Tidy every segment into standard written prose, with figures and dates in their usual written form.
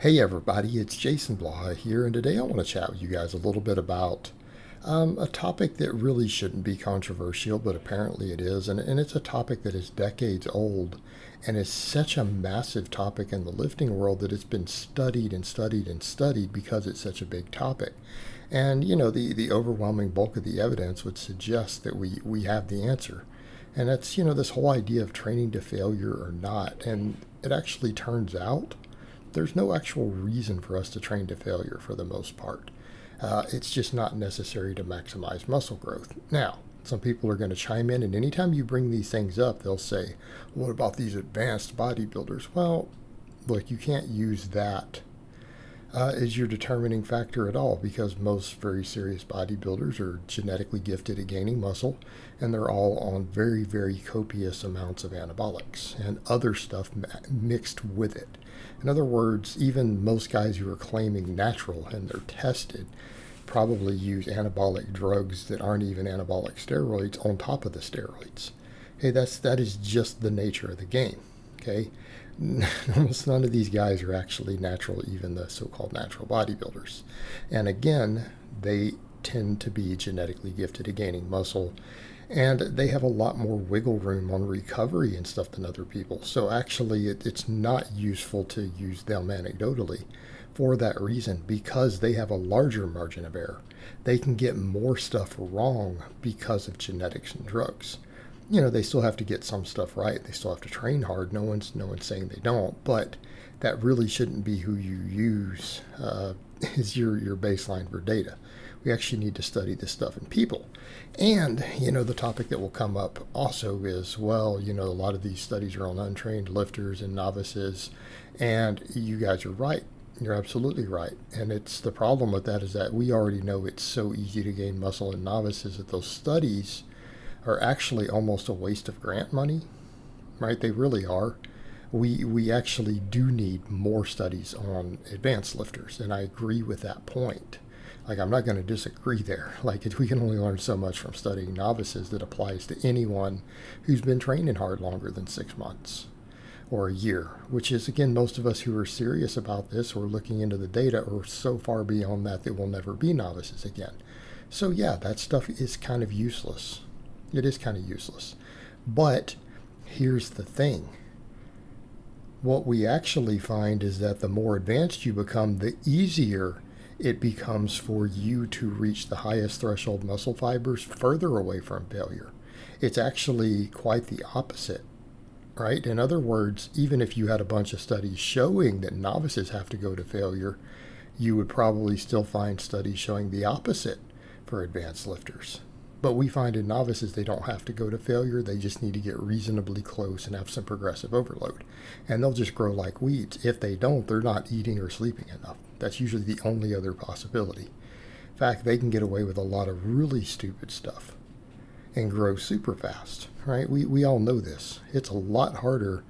Hey everybody, it's Jason Blaha here, and today I want to chat with you guys a little bit about a topic that really shouldn't be controversial, but apparently it is, and it's a topic that is decades old, and is such a massive topic in the lifting world that it's been studied and studied and studied because it's such a big topic. And the overwhelming bulk of the evidence would suggest that we have the answer. And that's, this whole idea of training to failure or not. And it actually turns out there's no actual reason for us to train to failure for the most part. It's just not necessary to maximize muscle growth. Now, some people are going to chime in, and anytime you bring these things up, they'll say, what about these advanced bodybuilders? Well, look, you can't use that is your determining factor at all, because most very serious bodybuilders are genetically gifted at gaining muscle, and they're all on very, very copious amounts of anabolics and other stuff mixed with it. In other words, even most guys who are claiming natural and they're tested probably use anabolic drugs that aren't even anabolic steroids on top of the steroids. Hey, that is just the nature of the game. Okay, almost none of these guys are actually natural, even the so-called natural bodybuilders. And again, they tend to be genetically gifted at gaining muscle, and they have a lot more wiggle room on recovery and stuff than other people. So actually, it's not useful to use them anecdotally for that reason, because they have a larger margin of error. They can get more stuff wrong because of genetics and drugs. They still have to get some stuff right. They still have to train hard. No one's saying they don't, but that really shouldn't be who you use is your baseline for data. We actually need to study this stuff in people. And, the topic that will come up also is, well, a lot of these studies are on untrained lifters and novices, and you guys are right. You're absolutely right. And it's the problem with that is that we already know it's so easy to gain muscle in novices that those studies are actually almost a waste of grant money, right? They really are. We actually do need more studies on advanced lifters, and I agree with that point. Like, I'm not going to disagree there. Like, we can only learn so much from studying novices that applies to anyone who's been training hard longer than 6 months or a year, which is, again, most of us who are serious about this or looking into the data are so far beyond that we'll never be novices again. So yeah, that stuff is kind of useless. It is kind of useless. But here's the thing. What we actually find is that the more advanced you become, the easier it becomes for you to reach the highest threshold muscle fibers further away from failure. It's actually quite the opposite, right? In other words, even if you had a bunch of studies showing that novices have to go to failure, you would probably still find studies showing the opposite for advanced lifters. But we find in novices they don't have to go to failure. They just need to get reasonably close and have some progressive overload. And they'll just grow like weeds. If they don't, they're not eating or sleeping enough. That's usually the only other possibility. In fact, they can get away with a lot of really stupid stuff and grow super fast, right? We all know this. It's a lot harder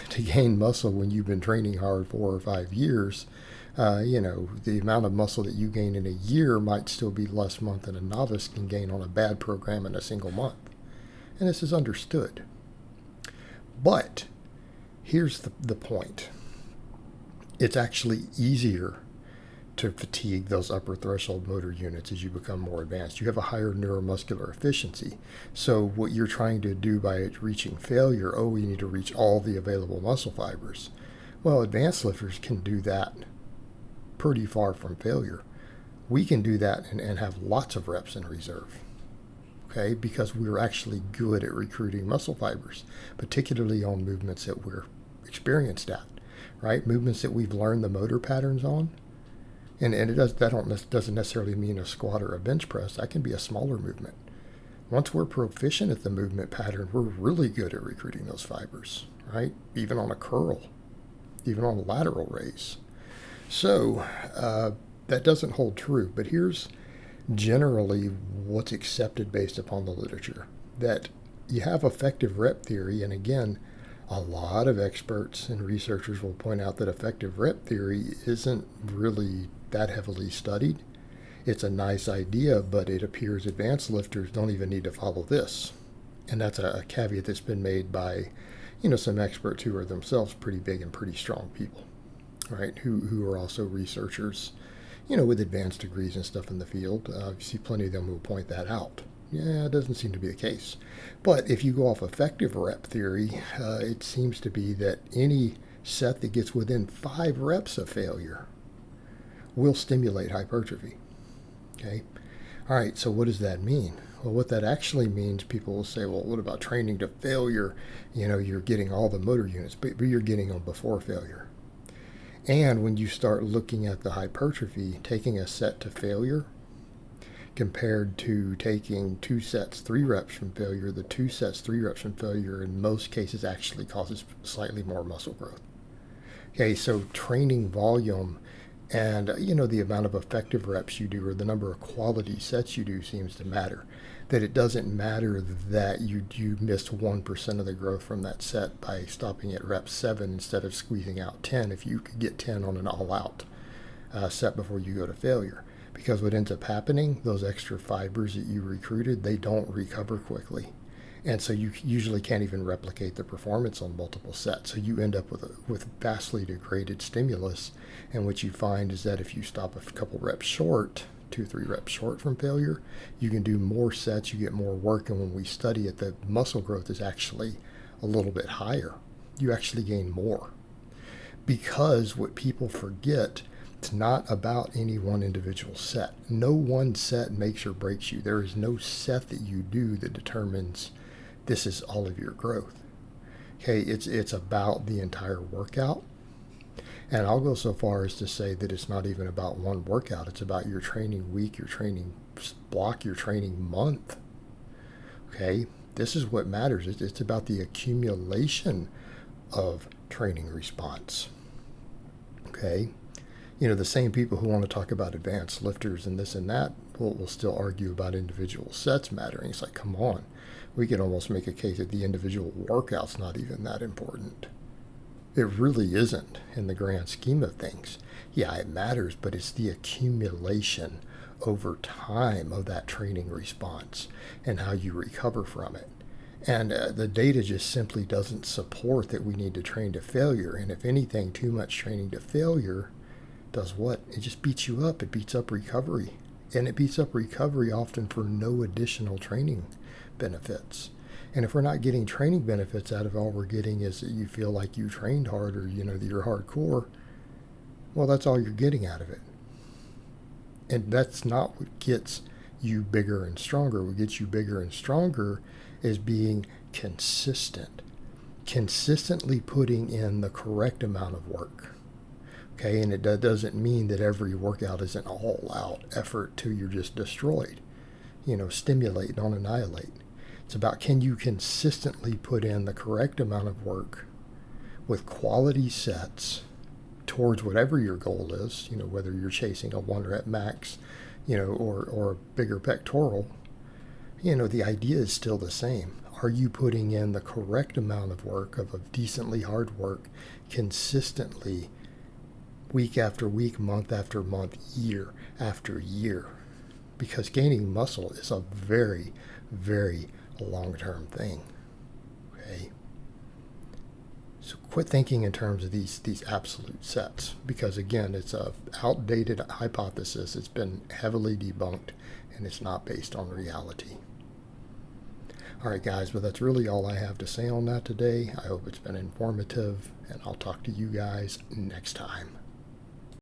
to gain muscle when you've been training hard 4 or 5 years. The amount of muscle that you gain in a year might still be less month than a novice can gain on a bad program in a single month. And this is understood. But here's the point. It's actually easier to fatigue those upper threshold motor units as you become more advanced. You have a higher neuromuscular efficiency. So what you're trying to do by reaching failure, you need to reach all the available muscle fibers. Well, advanced lifters can do that pretty far from failure. We can do that and have lots of reps in reserve, okay, because we're actually good at recruiting muscle fibers, particularly on movements that we're experienced at, right? Movements that we've learned the motor patterns on. And that doesn't necessarily mean a squat or a bench press. That can be a smaller movement. Once we're proficient at the movement pattern, we're really good at recruiting those fibers, right? Even on a curl, even on a lateral raise. So that doesn't hold true. But here's generally what's accepted based upon the literature. That you have effective rep theory, and again, a lot of experts and researchers will point out that effective rep theory isn't really that heavily studied. It's a nice idea, but it appears advanced lifters don't even need to follow this. And that's a caveat that's been made by, some experts who are themselves pretty big and pretty strong people. right, who are also researchers, with advanced degrees and stuff in the field. You see plenty of them who will point that out. Yeah, it doesn't seem to be the case. But if you go off effective rep theory, it seems to be that any set that gets within 5 reps of failure will stimulate hypertrophy. Okay? All right, so what does that mean? Well, what that actually means, people will say, well, what about training to failure? You're getting all the motor units, but you're getting them before failure. And when you start looking at the hypertrophy, taking a set to failure compared to taking 2 sets, 3 reps from failure, the 2 sets, 3 reps from failure in most cases actually causes slightly more muscle growth. Okay, so training volume and the amount of effective reps you do or the number of quality sets you do seems to matter. That it doesn't matter that you missed 1% of the growth from that set by stopping at rep 7 instead of squeezing out 10 if you could get 10 on an all-out set before you go to failure. Because what ends up happening, those extra fibers that you recruited, they don't recover quickly. And so you usually can't even replicate the performance on multiple sets. So you end up with vastly degraded stimulus. And what you find is that if you stop a couple reps short, 2-3 reps short from failure, you can do more sets, you get more work. And when we study it, the muscle growth is actually a little bit higher. You actually gain more. Because what people forget, it's not about any one individual set. No one set makes or breaks you. There is no set that you do that determines this is all of your growth. Okay, it's about the entire workout. And I'll go so far as to say that it's not even about one workout. It's about your training week, your training block, your training month. Okay, this is what matters. It's about the accumulation of training response. Okay, the same people who want to talk about advanced lifters and this and that will still argue about individual sets mattering. It's like, come on. We can almost make a case that the individual workout's not even that important. It really isn't in the grand scheme of things. Yeah, it matters, but it's the accumulation over time of that training response and how you recover from it. And the data just simply doesn't support that we need to train to failure. And if anything, too much training to failure does what? It just beats you up. It beats up recovery. And it beats up recovery often for no additional training benefits. And if we're not getting training benefits out of it, all we're getting is that you feel like you trained hard or that you're hardcore, well, that's all you're getting out of it. And that's not what gets you bigger and stronger. What gets you bigger and stronger is being consistent. Consistently putting in the correct amount of work. Okay, and it doesn't mean that every workout is an all-out effort till you're just destroyed. Stimulate, don't annihilate. It's about, can you consistently put in the correct amount of work with quality sets towards whatever your goal is, whether you're chasing a 1-rep max, or a bigger pectoral, the idea is still the same. Are you putting in the correct amount of work, of decently hard work, consistently, week after week, month after month, year after year? Because gaining muscle is a very, very long-term thing. Okay, so quit thinking in terms of these absolute sets, because again, it's a outdated hypothesis. It's been heavily debunked, and it's not based on reality. All right, guys, but that's really all I have to say on that today. I hope it's been informative, and I'll talk to you guys next time.